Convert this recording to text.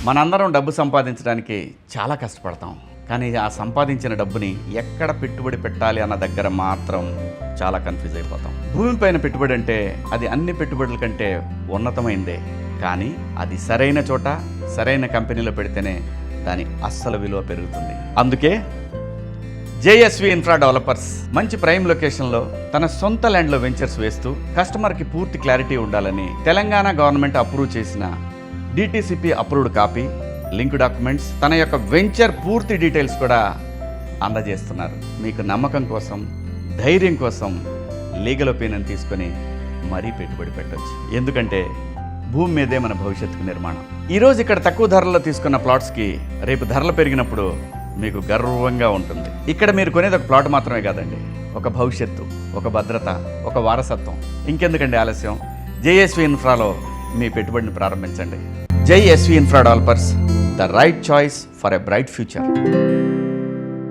మనందరం డబ్బు సంపాదించడానికి చాలా కష్టపడతాం, కానీ ఆ సంపాదించిన డబ్బుని ఎక్కడ పెట్టుబడి పెట్టాలి అన్న దగ్గర మాత్రం చాలా కన్ఫ్యూజ్ అయిపోతాం. భూమిపైన పెట్టుబడి అంటే అది అన్ని పెట్టుబడుల కంటే ఉన్నతమైందే, కానీ అది సరైన చోట సరైన కంపెనీలో పెడితేనే దాని అస్సలు విలువ పెరుగుతుంది. అందుకే జేఎస్వి ఇన్ఫ్రా డెవలపర్స్ మంచి ప్రైమ్ లొకేషన్లో తన సొంత ల్యాండ్లో వెంచర్స్ వేస్తూ కస్టమర్కి పూర్తి క్లారిటీ ఉండాలని తెలంగాణ గవర్నమెంట్ అప్రూవ్ చేసిన DTCP approved copy, link documents, తన యొక్క వెంచర్ పూర్తి డీటెయిల్స్ కూడా అందజేస్తున్నారు. మీకు నమ్మకం కోసం, ధైర్యం కోసం లీగల్ ఒపీనియన్ తీసుకొని మరీ పెట్టుబడి పెట్టవచ్చు. ఎందుకంటే భూమి మీదే మన భవిష్యత్తుకు నిర్మాణం. ఈరోజు ఇక్కడ తక్కువ ధరల్లో తీసుకున్న ప్లాట్స్కి రేపు ధరలు పెరిగినప్పుడు మీకు గర్వంగా ఉంటుంది. ఇక్కడ మీరు కొనేది ఒక ప్లాట్ మాత్రమే కాదండి, ఒక భవిష్యత్తు, ఒక భద్రత, ఒక వారసత్వం. ఇంకెందుకండి ఆలస్యం? జేఎస్వి ఇన్ఫ్రాలో మీ పెట్టుబడిని ప్రారంభించండి. JSV infra developers, the right choice for a bright future.